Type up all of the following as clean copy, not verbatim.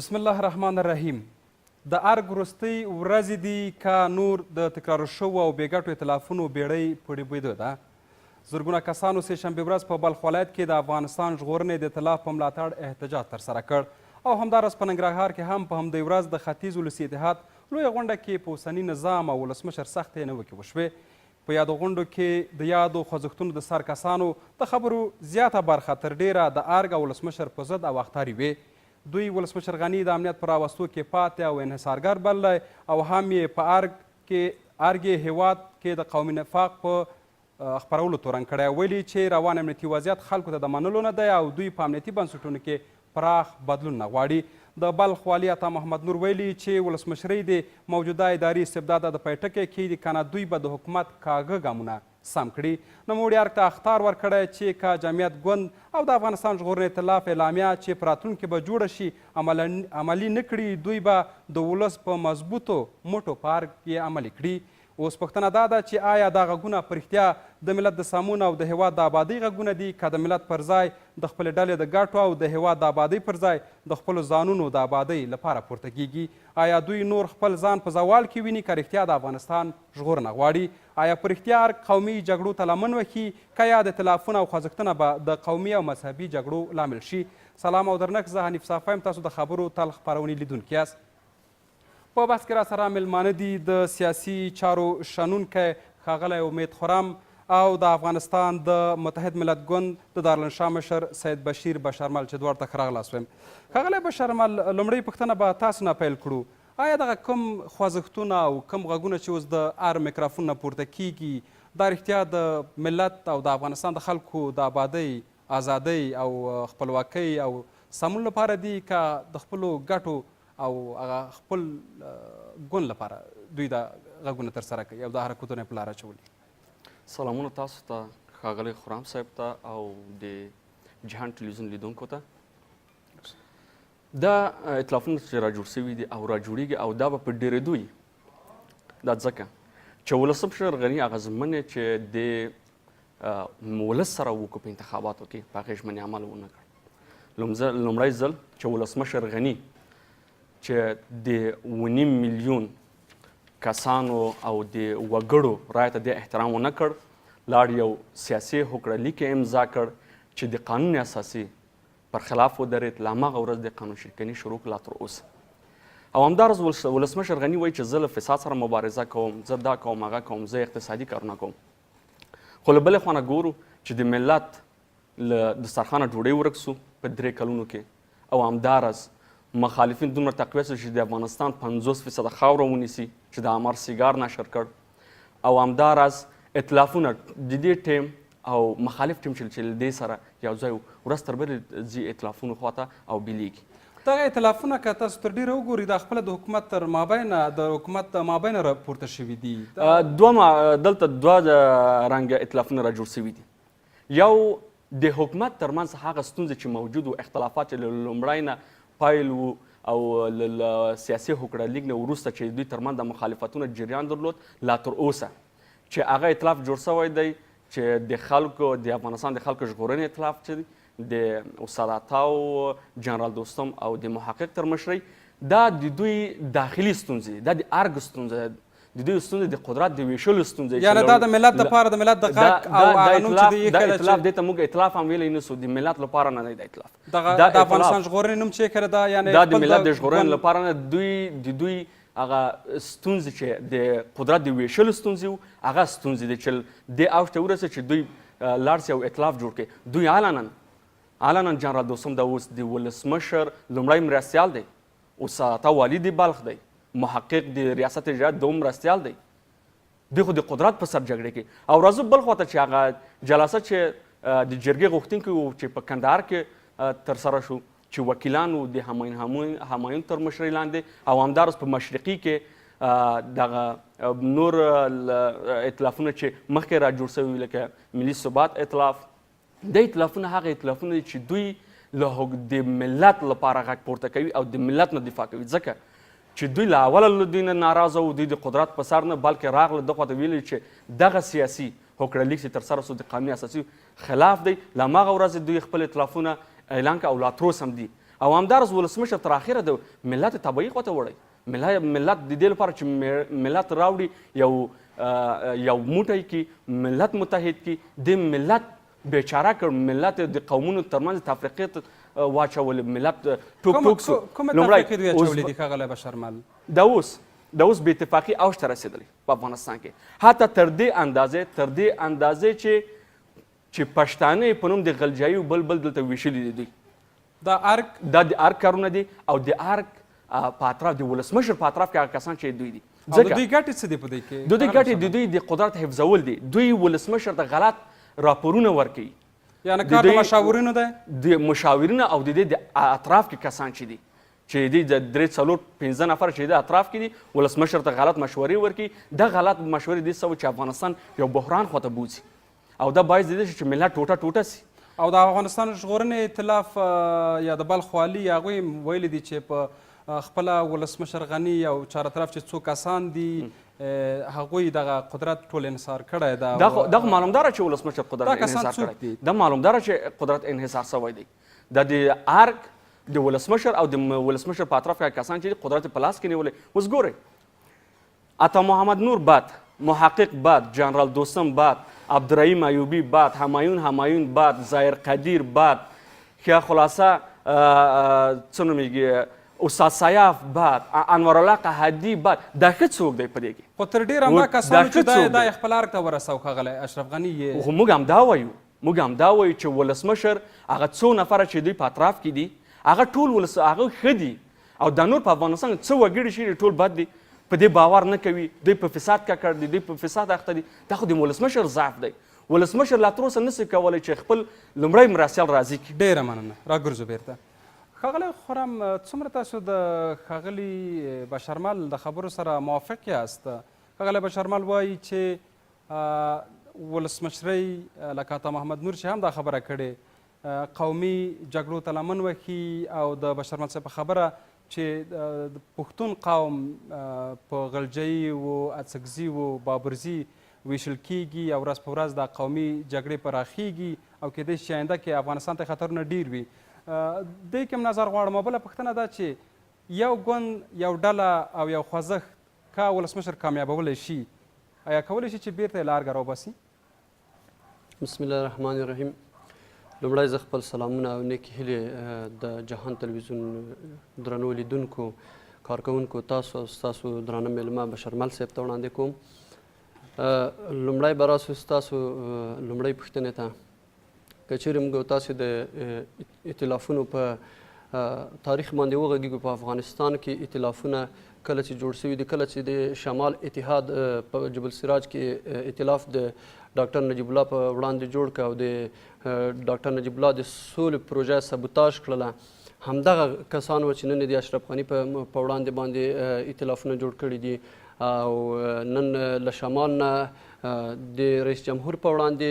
بسم الله الرحمن الرحیم. د ارګ وروستۍ ورځې دي که نور د تکرار شوو او بېګټو ایتلافونو بیړۍ په ډوبیدو ده. زرګونه کسانو سهشنبې ورځ په بلخ ولایت کې د افغانستان ژغورنې د ایتلاف په ملاتړ احتجاج ترسره کړ او همداراز په ننګرهار کې هم په همدې ورځ د ختیځ ولسي اتحاد لویه غونډه کې په اوسني نظام او ولسمشر سختې نیوکې وشوې. په یادو غونډو کې د یادو خوځښتونو د سرکسانو د خبرو زیاته برخه تر ډیره د ارګ او ولسمشر په ضد او اختاري وې. دوی ولسمشر غني د امنیت په راوستو کې پاتې او انحصارګر بللی او هم یې په ارګ هیواد کې د قومي نفاق په خپرولو تورن کړی. ویلي چې روان امنیتي وضعیت خلکو ته د منلو نه دی او دوی په امنیتي بنسټونو کې پراخ بدلون نه غواړي. د بلخ والي عطا محمد نور ویلي چې ولسمشرۍ د موجوده اداري استبداد د پای ټکی کیږي کنه دوی به د حکومت کاږه ګامونه سم کړي. نوموړي ارګ ته اخطار ورکړی چې که جمعیت ګوند او د افغانستان ژغورنې ایتلاف اعلامیه چې په راتلونکي به جوړه شي عملي نه کړي دوی به د ولس په مضبوطو مټو په ارګ یې عملي کړي. اوس پوښتنه دا ده چې آیا دا غږونه په رښتیا د ملت د سامون او د هیواد د آبادۍ غږونه دي که د ملت پر ځای د خپلې ډلې د ګټو او د هیواد د آبادۍ پر ځای د خپلو ځانونو د آبادۍ لپاره پورته کیږي؟ آیا دوی نور خپل ځان په زوال کې ویني که رښتیا د افغانستان ژغورنه غواړي؟ آیا په رښتیا ارګ قومي جګړو ته لمن وهي که یا د ایتلافونه او خوځښتونه به د قومي او مذهبي جګړو لامل شي؟ سلام او درنښت، زه حنیف صافی یم، تاسو د خبرو تل خپرونې لیدونکي یاست. په بحث کې راسره میلمانه دي د سیاسي چارو شنونکی ښاغلی امید خرم او د افغانستان د متحد ملت ګوند د دارالانشا مشر سید بشیر بشرمل چې دواړو ته ښه راغلاست وایم. ښاغلی بشرمل، لومړۍ پوښتنه به تاسو نه پیل کړو. آیا دغه کوم خوځښتونه او کوم غږونه چې اوس د ار میکرافون نه پورته کیږي دا رښتیا د ملت او د افغانستان د خلکو د آبادۍ، ازادۍ او خپلواکۍ او سمون لپاره دي که د خپلو ګټو او هغه خپل ګوند لپاره دوی دا غږونه ترسره کوي او دا حرکتونه یې په لاره اچولي؟ سلامونه تاسو ته، ښاغلی خرام صاحب ته او د جهان ټلویزیون لیدونکو ته. دا ایتلافونه چې راجوړ سوي دي او راجوړیږي او دا به په ډېرېدو وي. دا ځکه چې ولسمشر غني هغه ژمنې چې د ولس سره وکړو په انتخاباتو کې په هغې ژمنې عمل ونه کړ. لومړی ځل چې ولسمشر غني چې د 9 میلیون کسانو او د وګړو رایې ته د احترام ونه کړ، لاړ یو سیاسي هوکړه لیک امضا کړ چې د قانون اساسي پر خلاف ودرېد. له هماغه ورځ د قانون شکني شروع کړه لا تر اوسه. او همداراز ولسمشر غني وایي چې زه له فساد سره مبارزه کوم، زه دا کوم هغه کوم، زه اقتصادي کارونه کوم. خو له بلې خوا نه ګورو چې د ملت له دسترخوانه ډوډۍ ورک سو په 3 کلونو کې. او همداراز مخالفین دومره تقویه شو چې د افغانستان 50% خاوره ونیسي چې د عمر سیګار نشر کړ. او همداراز ایتلافونه د دې ټیم او مخالف ټیم چې له دې سره یو ځای ورځ تر بلې ځي ایتلافونو خواته او بېلېږي. دغه ایتلافونه که تاسو تر ډېره وګورئ دا خپله د حکومت تر مابینه د حکومت مابینه راپورته شوي دي. دلته دوه رنګه ایتلافونه راجوړ سوي دي. یو د حکومت ترمنځ هغه ستونزې چې موجود و، اختلافات چې له لومړی نه پایل و او له سیاسي هوکړه لیک نه وروسته چې دوی ترمنځ د مخالفتونو جریان درلود لا تر اوسه چې هغه ایتلاف جوړ سوی دی چې د خلکو د افغانستان د خلکو ژغورنې ایتلاف چې د استاد عطاو، جنرال دوستم او د محقق تر مشرۍ، دا د دوی داخلي ستونزې، دا د ارګ ستونزه، د دوی ستونزې د قدرت د ویشلو ستونزې، یعنې دا د ملت دپاره د ملت د غږ او هغه نوم چې دی دا ایتلاف دې ته موږ ایتلاف هم ویلی نه سو، د ملت لپاره نه دی دا ایتلاف. د افغانستان ژغورنې نوم چې کړی دا یعنې دا د ملت د ژغورنې لپاره نه، دوی هغه ستونزې چې د قدرت د ویشلو ستونزې وو، هغه ستونزې دي چې دې اوج ته ورسېد چې دوی لاړ سي او ایتلاف جوړ کړي. دوی علنا جنرال دوستم دا اوس د ولسمشر لومړی مرستیال دی، استاد عطا والي د بلخ دی، محقق د ریاست اجرایت دوم مرستیال دی. دوی خو د قدرت په سر جګړې کې. او راځو بل خواته چې هغه جلسه چې د جرګې غوښتونکي وو چې په کندهار کې ترسره شو چې وکیلانو د همایون تر مشرۍ لاندې او همداراز په مشرقي کې دغه نور ایتلافونه چې مخکې راجوړ سوي لکه ملي ثبات ایتلاف، د ایتلافونه هغه ایتلافونه دي چې دوی له د ملت لپاره غږ پورته کوي او د ملت نه دفاع کوي. ځکه چې دوی له اوله له دوی نه ناراضه وو، دوی د قدرت په سر نه بلکې راغله دغه خواته ویلي چې دغه سیاسي هوکړه لیک چې ترسره سو د قانوني اساسي خلاف دی. له هماغه ورځې دوی خپل ایتلافونه اعلان کړه او لا تر اوسه هم دي. او همدارس ولسمشر تر اخره د ملت تبعي خواته وړی ملت د دې لپاره چې ملت راوړي یو موټی کې ملت متحد کې د ملت بیچاره کړ ملت د قومونو ترمنځ تفریقې واچول ملت ټوک ټوک سو کومه تفریقې دوی اچولې دي ښاغلی بشرمل دا اوس بې اتفاقي اوج ته رسېدلی په افغانستان کې حتی تر دې اندازې چې پښتانه په نوم د غلجایي بل دلته ویشلي دي دوی دا د ارګ کارونه دي او د ارګ په اطراف د ولسمشر په اطراف کې هغه کسان چې دوی دي او د دوی ګټې څه دي په دې کې د دوی ګټې د دوی د قدرت حفظول دي دوی ولسمشر ته غلط راپورونه ورکوي یعنې کار د مشاورینو دی د مشاورینو او د دې د اطراف کې کسان چې دي چې دې د 3-4-5 نفر چې د اطراف کې دي ولسمشر ته غلط مشورې ورکوي دا غلط مشورې دې څه چې افغانستان یو بحران خواته بوځي او دا باعث دی چې ملت ټوټه سي او د افغانستان ژغورنې ائتلاف یا د بلخ والي هغوی ویلي دي چې په خپله ولسمشر غني او چاره طرف چې څو کسان دي هغوی دغه قدرت ټول انحصار کړی دا خو معلومداره چې ولسمشر قدرت انحصار کړی دا معلومداره چې قدرت انحصار شوی دی دا د ارګ د ولسمشر او د ولسمشر په اطراف کې کسان چې قدرت په لاس کې نیولی اوس ګورئ عطا محمد نور باد محقق باد جنرال دوستم باد عبدالرحیم ایوبی باد همایون باد ظاهر قدیر باد ښه خلاصه څه نومیږي استاد سیاف باد انورالله قحدي باد دا ښه څوک دی په دې کې خو تر ډېره همدا کسانو چې دا یې خپل ارګ ته ورسو ښاغلی اشرف غني خو موږ هم دا وایو چې ولسمشر هغه څو نفره چې دوی په اطراف کې دي هغه ټول هغه ښه دي او دا نور په افغانستان څه وګړي چې ټول بد دي په دې باور نه کوي دوی په فساد ککړ دي دوی په فساد اخته دي دا خو د ولسمشر ضعف دی ولسمشر لا تر اوسه نسي کولی چې خپل لومړی مرستیال راضي کړي ډېره مننه راګرځو بیرته ښاغلی خرم څومره تاسو د ښاغلي بشرمل د خبرو سره موافق یاست ښاغلی بشرمل وایي چې ولسمشرۍ لکه عطا محمد نور چې هم دا خبره کړې قومي جګړو ته لمن وهي او د بشرمل صاحب په خبره چې د پښتون قوم په غلجۍ و اڅکزي و بابرزي ویشل کیږي او ورځ په ورځ دا قومي جګړې پراخیږي او کیدای شي آینده کې افغانستان ته خطرونه ډیر وي دې کې نظر غواړم بله پوښتنه دا چې یو ګوند یو ډله او یو خوځښت که ولسمشر کامیابولی شي آیا کولی شي چې بیرته یې لارګه راوباسي بسم الله الرحمن الرحیم لومړی زه خپل سلامونه او نیکې هیلې د جهان تلویزیون درنو لیدونکو کارکوونکو تاسو او ستاسو درانه میلمه بشرمل صاحب ته وړاندې کوم لومړی به راسو ستاسو لومړۍ پوښتنې ته که چیرې موږ تاسو د ایتلافونو په تاریخ باندې وغږیږو په افغانستان کې ایتلافونه کله چې جوړ شوي دي کله چې د شمال اتحاد په جبل سراج کې ایتلاف د ډاکټر نجیب الله په وړاندې جوړ کړ او د ډاکټر نجیب الله د سولې پروژه سبوتاژ کړله همدغه کسان و چې نن د اشرف غني په وړاندې باندې ایتلافونه جوړ کړي دي او نن له شمال نه د رئیس جمهور په وړاندې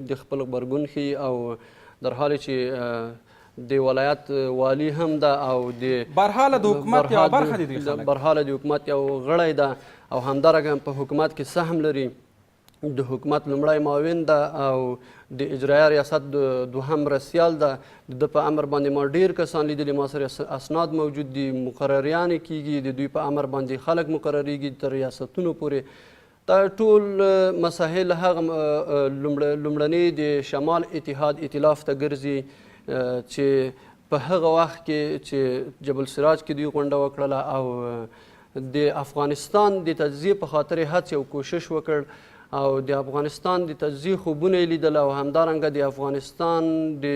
دوی خپل غبرګون ښیي او در حال چې د ولایت والی هم ده او د برحاله د حکومت یوه برخه دي دوی خلک برحاله د حکومت یو غړی ده او همدارنګه په حکومت کې سهم لري د حکومت لومړی معاون ده او د اجرایه ریاست دوهم مرستیال ده د په امر باندې ما ډیر کسان لیدلي ما سره اسناد موجود دي مقرریانې کیږي د دوی په امر باندې خلک مقرریږي تر ریاستونو پورې دا ټول مسایل هغه لومړني د شمال اتحاد ایتلاف ته ګرځي چې په هغه وخت کې چې جبل سراج کې دوی غونډه وکړله او د افغانستان د تجزیې په خاطر هڅې او کوشش وکړ او د افغانستان د تجزیې خوبونه یې لیدل او همدارنګه د افغانستان د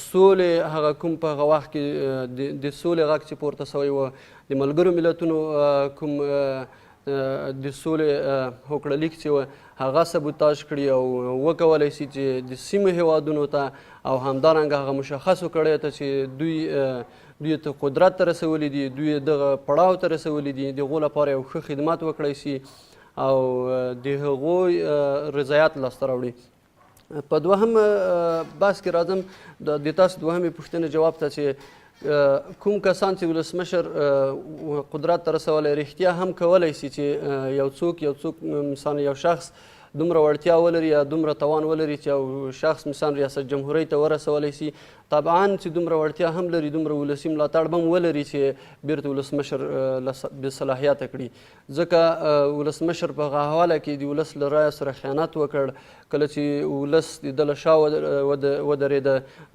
سولې هغه کوم په هغه وخت کې د سولې غږ چې پورته سوی و د ملګرو ملتونو کوم د سولې هوکړلیک چې و هغه سبوتاژ کړي او وکولی شي چې د سیمو هیوادونو ته او همدارنګه هغه مشخصو کړی ته چې دوی ته قدرت ته رسولی دي دوی دغه پړاو ته رسولی دي د هغو لپاره یو ښه خدمت وکړی شي او د هغوی رضایت لاسته راوړي په دوهم بحث کې راځم د تاسو دوهمې پوښتنې جواب ته چې کوم کسان چې ولسمشر قدرت ته رسولی رښتیا هم کولی شي چې یو څوک مثلا یو شخص دومره وړتیا ولري یا دومره توان ولري چې یو شخص مثلا ریاست جمهورۍ ته ورسولی سي. طبعا چې دومره وړتیا هم لري دومره ولسي ملاتړ به هم ولري چې بیرته ولسمشر بېصلاحیته کړي. ځکه ولسمشر په هغه حواله کې د ولس له رایې سره خیانت وکړ. کله چې ولس د ده له شا ودرېده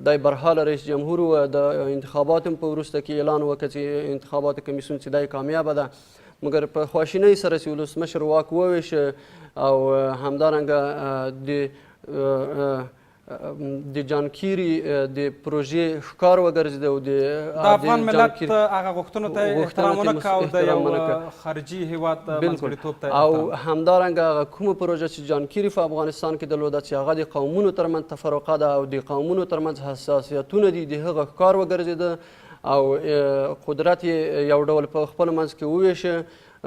دی برحاله رئیس جمهور و. د انتخاباتو هم په وروسته کې اعلان وکړه چې انتخاباتو کمیسیون چې دی کامیابه ده، مګر په خواشینۍ سره چې ولسمشر واک وویشه او همدارنګه د جانکیري د پروژې ښکار وګرځېده او د افغان ملت هغه غوښتنو ته احترام ونه کړه او د یو خارجي هیواد منځګړیتوب ته او همدارنګه هغه کومه پروژه چې جانکیري په افغانستان کې درلوده چې هغه د قومونو ترمنځ تفرقه ده او د قومونو ترمنځ حساسیتونه دي، د هغه ښکار وګرځېده او قدرت یې یو ډول په خپل منځ کې وویشه.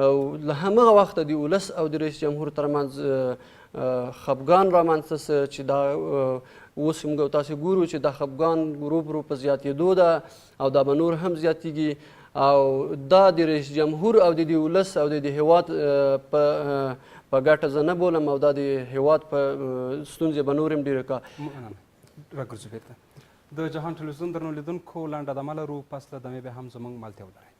او له همغه وخته د ولس او د رئیس جمهور ترمنځ خفګان رامنځته سه چې دا اوس موږ تاسې ګورو چې دا خفګان ورو ورو په زیاتېدو ده او دا به نور هم زیاتېږي. او دا د رئیس جمهور او د ولس او د هیواد په ګټه زه نه بولم او دا د هیواد په ستونزې به نور هم ډېره راګرځو بیرته. د جهان ټلویزیون درنو لیدونکو لنډه دمه لرو، پس له دمې بیا هم زموږ ملتیا ولرئ.